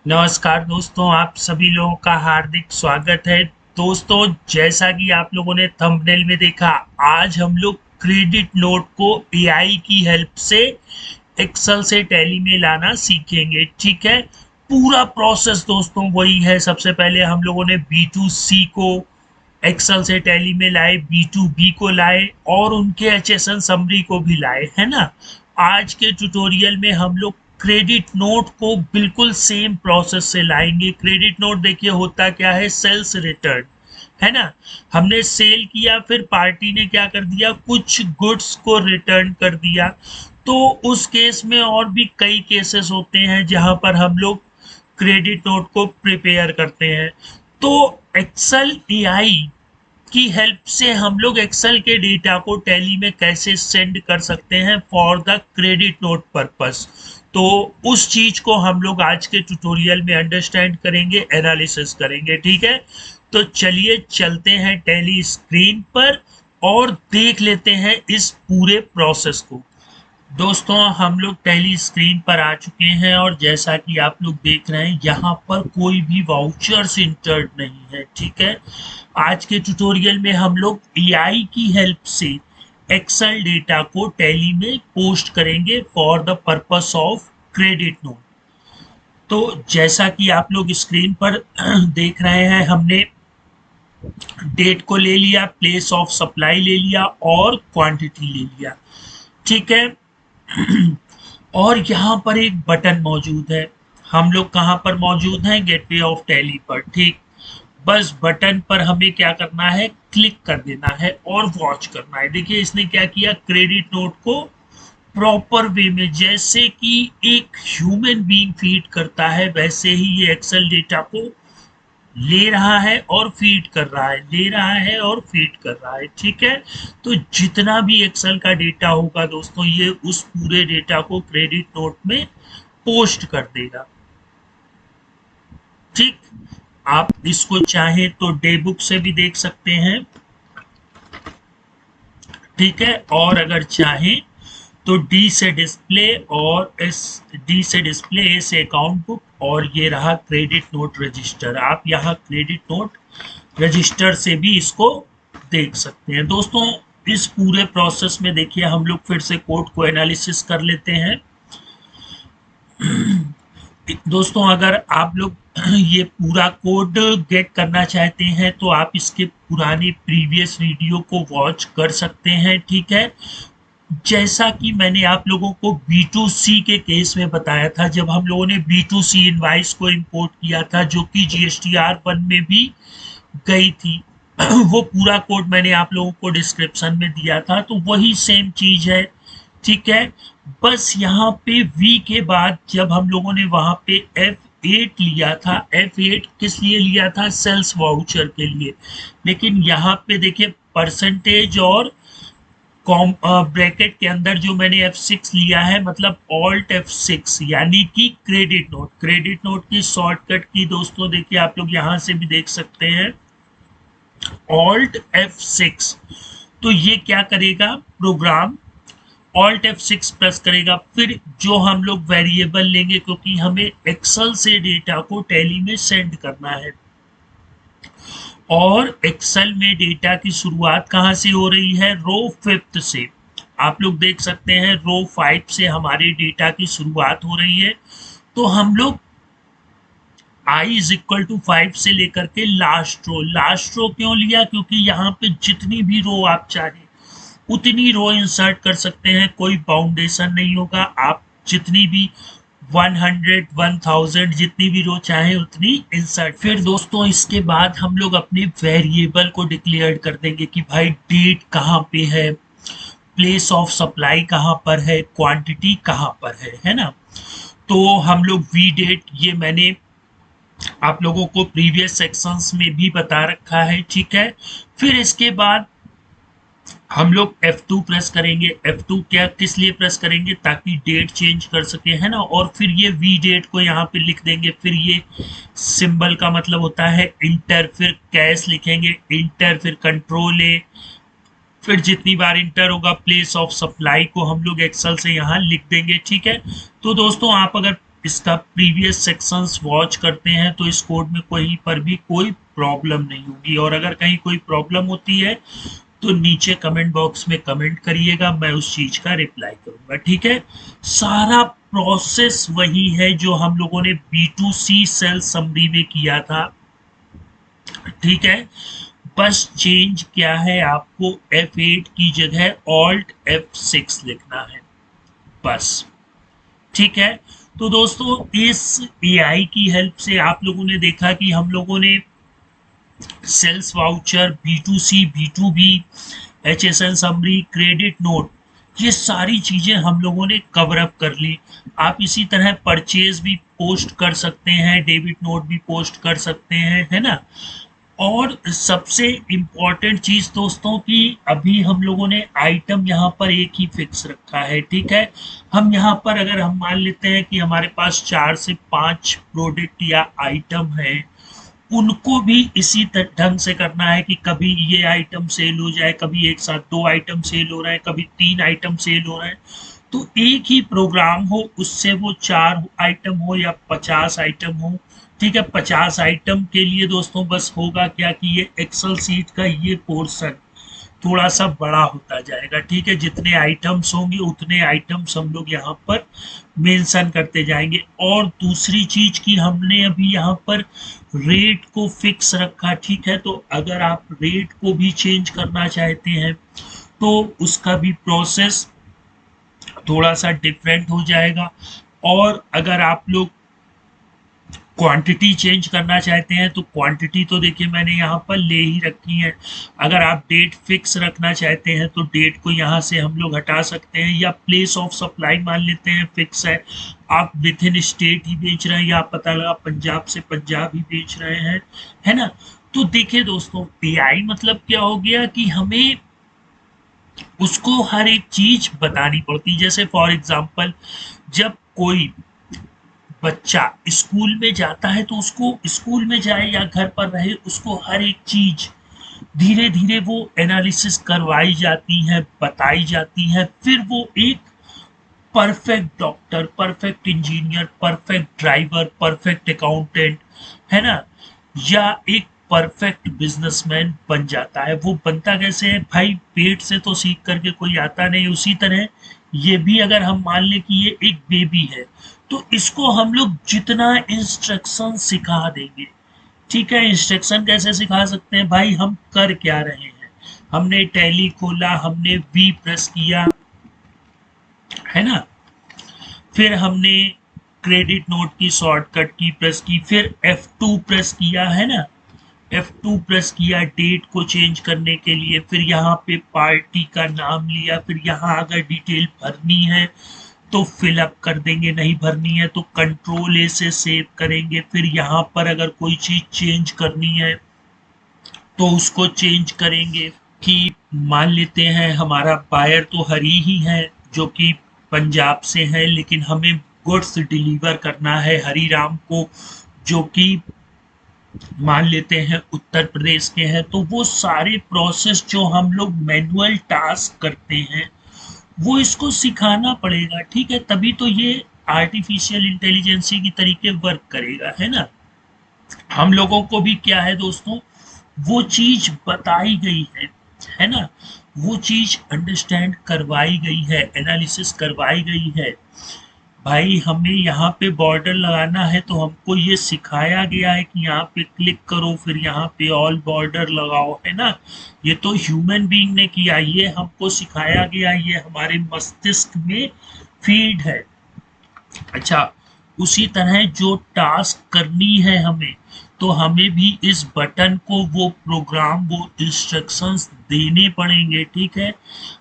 नमस्कार दोस्तों, आप सभी लोगों का हार्दिक स्वागत है। दोस्तों, जैसा कि आप लोगों ने थंबनेल में देखा, आज हम लोग क्रेडिट नोट को एआई की हेल्प से एक्सेल से टैली में लाना सीखेंगे। ठीक है, पूरा प्रोसेस दोस्तों वही है। सबसे पहले हम लोगों ने बी टू सी को एक्सेल से टैली में लाए, बी टू बी को लाए और उनके एचएसएन समरी को भी लाए, है ना। आज के ट्यूटोरियल में हम लोग क्रेडिट नोट को बिल्कुल सेम प्रोसेस से लाएंगे। क्रेडिट नोट देखिए होता क्या है, सेल्स रिटर्न, है ना। हमने सेल किया, फिर पार्टी ने क्या कर दिया, कुछ गुड्स को रिटर्न कर दिया। तो उस केस में और भी कई केसेस होते हैं जहां पर हम लोग क्रेडिट नोट को प्रिपेयर करते हैं। तो एक्सेल एआई की हेल्प से हम लोग एक्सेल के डेटा को टैली में कैसे सेंड कर सकते हैं for the credit note purpose. तो उस चीज को हम लोग आज के ट्यूटोरियल में अंडरस्टैंड करेंगे, एनालिसिस करेंगे। ठीक है, तो चलिए चलते हैं टैली स्क्रीन पर और देख लेते हैं इस पूरे प्रोसेस को। दोस्तों, हम लोग टैली स्क्रीन पर आ चुके हैं और जैसा कि आप लोग देख रहे हैं, यहाँ पर कोई भी वाउचर्स इंटर्ड नहीं है। ठीक है, आज के ट्यूटोरियल में हम लोग एआई की हेल्प से एक्सेल डेटा को टैली में पोस्ट करेंगे for the purpose of credit note. तो जैसा कि आप लोग स्क्रीन पर देख रहे हैं, हमने डेट को ले लिया, प्लेस ऑफ सप्लाई ले लिया और क्वांटिटी ले लिया। ठीक है, और यहाँ पर एक बटन मौजूद है। हम लोग कहाँ पर मौजूद हैं, गेटवे ऑफ टैली पर। ठीक, बस बटन पर हमें क्या करना है, क्लिक कर देना है और वॉच करना है। देखिए इसने क्या किया, क्रेडिट नोट को प्रॉपर वे में, जैसे कि एक ह्यूमन बीइंग फीड करता है, वैसे ही ये एक्सेल डेटा को ले रहा है और फीड कर रहा है, ले रहा है और फीड कर रहा है। ठीक है, तो जितना भी एक्सेल का डेटा होगा दोस्तों, ये उस पूरे डेटा को क्रेडिट नोट में पोस्ट कर देगा। ठीक, आप इसको चाहें तो डे बुक से भी देख सकते हैं। ठीक है, और अगर चाहें तो डी से डिस्प्ले और एस, डी से डिस्प्ले, ए से अकाउंट बुक, और ये रहा क्रेडिट नोट रजिस्टर। आप यहाँ क्रेडिट नोट रजिस्टर से भी इसको देख सकते हैं। दोस्तों, इस पूरे प्रोसेस में देखिए हम लोग फिर से कोड को एनालिसिस कर लेते हैं। दोस्तों, अगर आप लोग ये पूरा कोड गेट करना चाहते हैं तो आप इसके पुराने प्रीवियस वीडियो को वॉच कर सकते हैं। ठीक है, जैसा कि मैंने आप लोगों को B2C के केस में बताया था, जब हम लोगों ने B2C इनवाइस को इंपोर्ट किया था, जो कि GSTR1 में भी गई थी। वो पूरा कोड मैंने आप लोगों को डिस्क्रिप्शन में दिया था, तो वही सेम चीज है। ठीक है, बस यहाँ पे V के बाद जब हम लोगों ने वहां पे F8 लिया था, F8 किस लिए लिया था, सेल्स वाउचर के लिए। लेकिन यहाँ पे देखिए परसेंटेज और ब्रैकेट के अंदर जो मैंने F6 लिया है, मतलब ऑल्ट F6, यानी कि क्रेडिट नोट। क्रेडिट नोट की शॉर्टकट की दोस्तों देखिए आप लोग यहाँ से भी देख सकते हैं, ऑल्ट F6। तो ये क्या करेगा, प्रोग्राम ऑल्ट F6 प्रेस करेगा, फिर जो हम लोग वेरिएबल लेंगे, क्योंकि हमें एक्सेल से डेटा को टैली में सेंड करना है। और एक्सेल में डेटा की शुरुआत कहाँ से हो रही है, रो 5 से। आप लोग देख सकते हैं रो 5 से हमारे डेटा की शुरुआत हो रही है। तो हम लोग i इज इक्वल टू 5 से लेकर के लास्ट रो क्यों लिया, क्योंकि यहाँ पे जितनी भी रो आप चाहें उतनी रो इंसर्ट कर सकते हैं, कोई बाउंडेशन नहीं होगा। आप जितनी भी 100, 1000 जितनी भी रो चाहे उतनी इंसर्ट। फिर दोस्तों इसके बाद हम लोग अपने वेरिएबल को डिक्लेयर कर देंगे कि भाई डेट कहाँ पे है, प्लेस ऑफ सप्लाई कहाँ पर है, क्वांटिटी कहाँ पर है ना। तो हम लोग वी डेट, ये मैंने आप लोगों को प्रीवियस सेक्शंस में भी बता रखा है। ठीक है, फिर इसके बाद हम लोग F2 प्रेस करेंगे। F2 क्या किस लिए प्रेस करेंगे, ताकि डेट चेंज कर सके, है ना। और फिर ये वी डेट को यहाँ पे लिख देंगे। फिर ये सिंबल का मतलब होता है इंटर, फिर कैश लिखेंगे, इंटर, फिर कंट्रोल ए, फिर जितनी बार इंटर होगा प्लेस ऑफ सप्लाई को हम लोग एक्सेल से यहाँ लिख देंगे। ठीक है, तो दोस्तों आप अगर इसका प्रीवियस सेक्शंस वॉच करते हैं तो इस कोड में कहीं पर भी कोई प्रॉब्लम नहीं होगी। और अगर कहीं कोई प्रॉब्लम होती है तो नीचे कमेंट बॉक्स में कमेंट करिएगा, मैं उस चीज का रिप्लाई करूंगा। ठीक है, सारा प्रोसेस वही है जो हम लोगों ने B2C सेल समरी में किया था। ठीक है, बस चेंज क्या है, आपको F8 की जगह Alt F6 लिखना है बस। ठीक है, तो दोस्तों इस AI की हेल्प से आप लोगों ने देखा कि हम लोगों ने sales voucher, B2C, B2B, HSN summary, credit note, ये सारी चीजें हम लोगों ने कवर अप कर ली। आप इसी तरह परचेज भी पोस्ट कर सकते हैं, डेबिट नोट भी पोस्ट कर सकते हैं, है ना। और सबसे इम्पॉर्टेंट चीज दोस्तों कि अभी हम लोगों ने आइटम यहाँ पर एक ही फिक्स रखा है। ठीक है, हम यहाँ पर अगर हम मान लेते हैं कि हमारे पास 4 से 5 प्रोडक्ट या आइटम है, उनको भी इसी ढंग से करना है कि कभी ये आइटम सेल हो जाए, कभी एक साथ 2 आइटम सेल हो रहे हैं, कभी 3 आइटम सेल हो रहे हैं। तो एक ही प्रोग्राम हो, उससे वो 4 आइटम हो या 50 आइटम हो। ठीक है, 50 आइटम के लिए दोस्तों बस होगा क्या कि ये एक्सेल सीट का ये पोर्शन थोड़ा सा बड़ा होता जाएगा। ठीक है, जितने आइटम्स होंगे उतने आइटम्स हम लोग यहाँ पर मेंशन करते जाएंगे। और दूसरी चीज की हमने अभी यहाँ पर रेट को फिक्स रखा। ठीक है, तो अगर आप रेट को भी चेंज करना चाहते हैं तो उसका भी प्रोसेस थोड़ा सा डिफरेंट हो जाएगा। और अगर आप लोग क्वांटिटी चेंज करना चाहते हैं तो क्वांटिटी तो देखिए मैंने यहाँ पर ले ही रखी है। अगर आप डेट फिक्स रखना चाहते हैं तो डेट को यहाँ से हम लोग हटा सकते हैं, या प्लेस ऑफ सप्लाई मान लेते हैं फिक्स है, आप विथ इन स्टेट ही बेच रहे हैं या पता लगा पंजाब से पंजाब ही बेच रहे हैं, है ना। तो देखिए दोस्तों, AI मतलब क्या हो गया कि हमें उसको हर एक चीज बतानी पड़ती। जैसे फॉर एग्जाम्पल, जब कोई बच्चा स्कूल में जाता है तो उसको स्कूल में जाए या घर पर रहे, उसको हर एक चीज धीरे धीरे वो एनालिसिस करवाई जाती है, बताई जाती है, फिर वो एक perfect doctor, perfect engineer, perfect driver, perfect accountant, है ना, या एक परफेक्ट बिजनेसमैन बन जाता है। वो बनता कैसे है भाई, पेट से तो सीख करके कोई आता नहीं। उसी तरह ये भी अगर हम मान लें कि ये एक बेबी है तो इसको हम लोग जितना इंस्ट्रक्शन सिखा देंगे, ठीक है, इंस्ट्रक्शन कैसे सिखा सकते हैं भाई, हम कर क्या रहे हैं, हमने टैली खोला, हमने वी प्रेस किया, है ना, फिर हमने क्रेडिट नोट की शॉर्टकट की प्रेस की, फिर F2 प्रेस किया, है ना, F2 प्रेस किया डेट को चेंज करने के लिए, फिर यहाँ पे पार्टी का नाम लिया, फिर यहाँ अगर डिटेल भरनी है तो फिलअप कर देंगे, नहीं भरनी है तो कंट्रोल ए से सेव करेंगे। फिर यहाँ पर अगर कोई चीज चेंज करनी है तो उसको चेंज करेंगे। कि मान लेते हैं हमारा बायर तो हरी ही है जो कि पंजाब से है, लेकिन हमें गुड्स डिलीवर करना है हरीराम को जो कि मान लेते हैं उत्तर प्रदेश के हैं। तो वो सारे प्रोसेस जो हम लोग मैनुअल टास्क करते हैं वो इसको सिखाना पड़ेगा। ठीक है, तभी तो ये आर्टिफिशियल इंटेलिजेंसी की तरीके वर्क करेगा, है ना। हम लोगों को भी क्या है दोस्तों, वो चीज बताई गई है ना, वो चीज अंडरस्टैंड करवाई गई है, एनालिसिस करवाई गई है। भाई हमें यहाँ पे बॉर्डर लगाना है तो हमको ये सिखाया गया है कि यहाँ पे क्लिक करो, फिर यहाँ पे ऑल बॉर्डर लगाओ, है ना। ये तो ह्यूमन बीइंग ने किया, ये हमको सिखाया गया, ये हमारे मस्तिष्क में फीड है। अच्छा, उसी तरह जो टास्क करनी है हमें, तो हमें भी इस बटन को वो प्रोग्राम, वो इंस्ट्रक्शंस देने पड़ेंगे। ठीक है,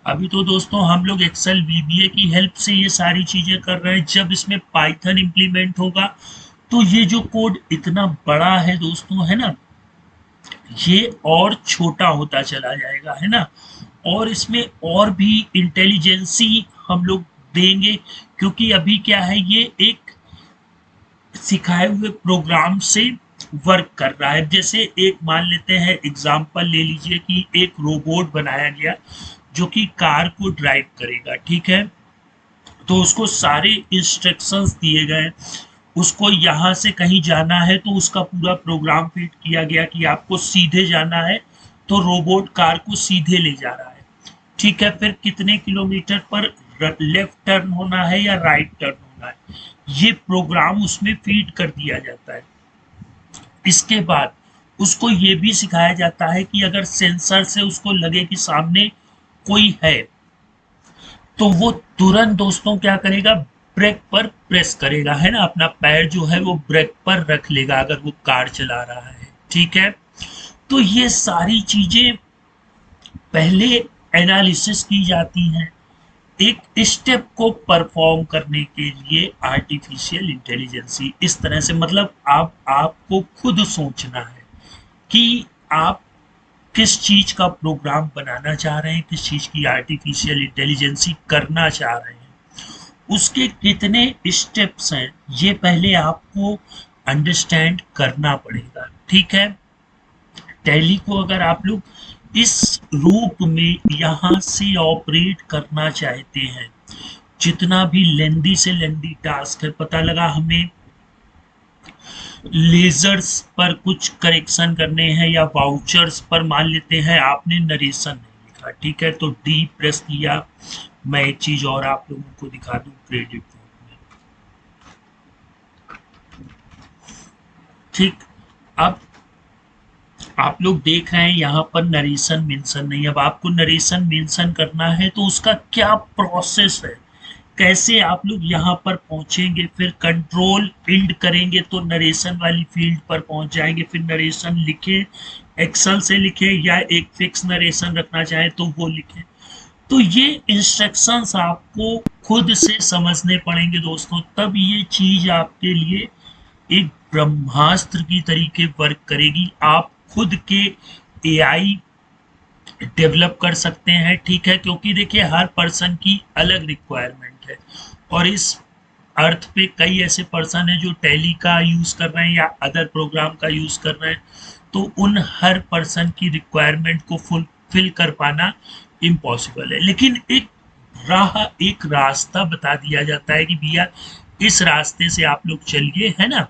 अभी तो दोस्तों हम लोग एक्सेल VBA की हेल्प से ये सारी चीजें कर रहे हैं। जब इसमें पाइथन इंप्लीमेंट होगा तो ये जो कोड इतना बड़ा है दोस्तों, है ना, ये और छोटा होता चला जाएगा, है ना। और इसमें और भी इंटेलिजेंसी हम लोग देंगे, क्योंकि अभी क्या है, ये एक सिखाए हुए प्रोग्राम से वर्क कर रहा है। जैसे एक मान लेते हैं एग्जांपल ले लीजिए कि एक रोबोट बनाया गया जो कि कार को ड्राइव करेगा। ठीक है, तो उसको सारे इंस्ट्रक्शंस दिए गए, उसको यहाँ से कहीं जाना है तो उसका पूरा प्रोग्राम फिट किया गया कि आपको सीधे जाना है तो रोबोट कार को सीधे ले जा रहा है। ठीक है, फिर कितने किलोमीटर पर लेफ्ट टर्न होना है या राइट टर्न होना है, ये प्रोग्राम उसमें फीड कर दिया जाता है। इसके बाद उसको ये भी सिखाया जाता है कि अगर सेंसर से उसको लगे कि सामने कोई है तो वो तुरंत दोस्तों क्या करेगा, ब्रेक पर प्रेस करेगा, है ना, अपना पैर जो है वो ब्रेक पर रख लेगा अगर वो कार चला रहा है। ठीक है, तो ये सारी चीजें पहले एनालिसिस की जाती हैं एक स्टेप को परफॉर्म करने के लिए। आर्टिफिशियल इंटेलिजेंसी इस तरह से, मतलब आपको खुद सोचना है कि आप किस चीज का प्रोग्राम बनाना चाह रहे हैं, किस चीज की आर्टिफिशियल इंटेलिजेंसी करना चाह रहे हैं, उसके कितने स्टेप्स हैं, ये पहले आपको अंडरस्टैंड करना पड़ेगा। ठीक है, टैली को अगर आप लोग इस रूप में यहाँ से ऑपरेट करना चाहते हैं, जितना भी लेंदी से लेंदी टास्क है, पता लगा हमें लेजर्स पर कुछ करेक्शन करने हैं या वाउचर्स पर, मान लेते हैं आपने नरेशन नहीं लिखा, ठीक है, तो डी प्रेस किया। मैं एक चीज और आप लोगों को दिखा दूं क्रेडिट में। ठीक, अब आप लोग देख रहे हैं यहाँ पर नरेशन मेंशन नहीं। अब आपको नरेशन मेंशन करना है तो उसका क्या प्रोसेस है, कैसे आप लोग यहाँ पर पहुंचेंगे, फिर कंट्रोल इंड करेंगे तो नरेशन वाली फील्ड पर पहुंच जाएंगे, फिर नरेशन लिखे, एक्सेल से लिखे या एक फिक्स नरेशन रखना चाहे तो वो लिखे। तो ये इंस्ट्रक्शंस आपको खुद से समझने पड़ेंगे दोस्तों, तब ये चीज आपके लिए एक ब्रह्मास्त्र की तरीके वर्क करेगी। आप खुद के एआई डेवलप कर सकते हैं। ठीक है, क्योंकि देखिए हर पर्सन की अलग रिक्वायरमेंट है और इस अर्थ पे कई ऐसे पर्सन है जो टैली का यूज कर रहे हैं या अदर प्रोग्राम का यूज कर रहे हैं, तो उन हर पर्सन की रिक्वायरमेंट को फुलफिल कर पाना इम्पॉसिबल है। लेकिन एक रास्ता बता दिया जाता है कि भैया इस रास्ते से आप लोग चलिए, है ना,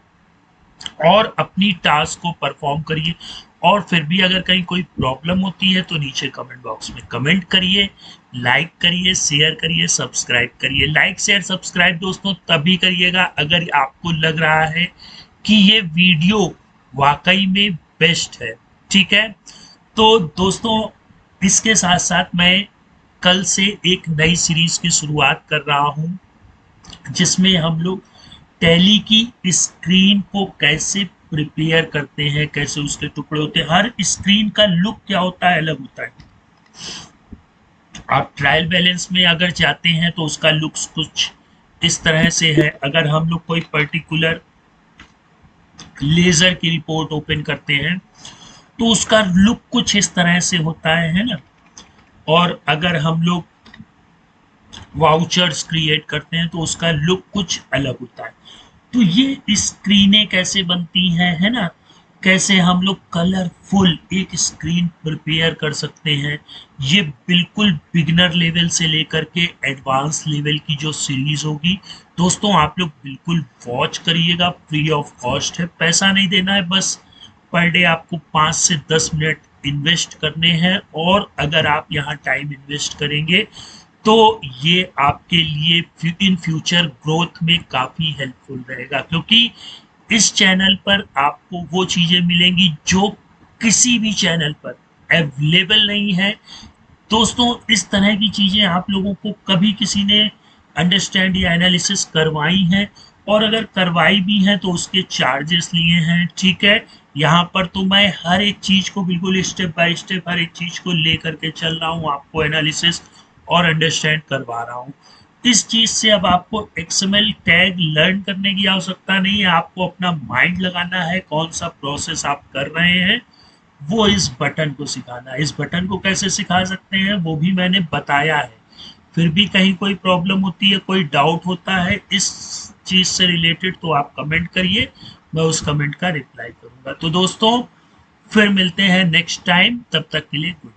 और अपनी टास्क को परफॉर्म करिए। और फिर भी अगर कहीं कोई प्रॉब्लम होती है तो नीचे कमेंट बॉक्स में कमेंट करिए, लाइक करिए, शेयर करिए, सब्सक्राइब करिए। लाइक शेयर सब्सक्राइब दोस्तों तभी करिएगा अगर आपको लग रहा है कि ये वीडियो वाकई में बेस्ट है। ठीक है, तो दोस्तों इसके साथ साथ मैं कल से एक नई सीरीज की शुरुआत कर रहा हूँ जिसमें हम लोग टैली की स्क्रीन को कैसे प्रिपेयर करते हैं, कैसे उसके टुकड़े होते हैं, हर स्क्रीन का लुक क्या होता है, अलग होता है। आप ट्रायल बैलेंस में अगर जाते हैं तो उसका लुक्स कुछ इस तरह से है। अगर हम लोग कोई पर्टिकुलर लेजर की रिपोर्ट ओपन करते हैं तो उसका लुक कुछ इस तरह से होता है ना। और अगर हम लोग वाउचर्स क्रिएट करते हैं तो उसका लुक कुछ अलग होता है। तो ये स्क्रीनें कैसे बनती हैं, है ना, कैसे हम लोग कलरफुल एक स्क्रीन प्रिपेयर कर सकते हैं, ये बिल्कुल बिगिनर लेवल से लेकर के एडवांस लेवल की जो सीरीज होगी दोस्तों आप लोग बिल्कुल वॉच करिएगा। फ्री ऑफ कॉस्ट है, पैसा नहीं देना है, बस पर डे आपको 5 से 10 मिनट इन्वेस्ट करने हैं। और अगर आप यहाँ टाइम इन्वेस्ट करेंगे तो ये आपके लिए इन फ्यूचर ग्रोथ में काफ़ी हेल्पफुल रहेगा, क्योंकि इस चैनल पर आपको वो चीज़ें मिलेंगी जो किसी भी चैनल पर अवेलेबल नहीं है। दोस्तों इस तरह की चीज़ें आप लोगों को कभी किसी ने अंडरस्टैंड या एनालिसिस करवाई हैं, और अगर करवाई भी हैं तो उसके चार्जेस लिए हैं। ठीक है, यहाँ पर तो मैं हर एक चीज़ को बिल्कुल स्टेप बाय स्टेप हर एक चीज़ को ले करके चल रहा हूँ, आपको एनालिसिस और अंडरस्टैंड करवा रहा हूँ। इस चीज से अब आपको XML टैग लर्न करने की आवश्यकता नहीं है, आपको अपना माइंड लगाना है कौन सा प्रोसेस आप कर रहे हैं, वो इस बटन को सिखाना है। इस बटन को कैसे सिखा सकते हैं वो भी मैंने बताया है। फिर भी कहीं कोई प्रॉब्लम होती है, कोई डाउट होता है इस चीज से रिलेटेड, तो आप कमेंट करिए, मैं उस कमेंट का रिप्लाई करूंगा। तो दोस्तों फिर मिलते हैं नेक्स्ट टाइम, तब तक के लिए गुड।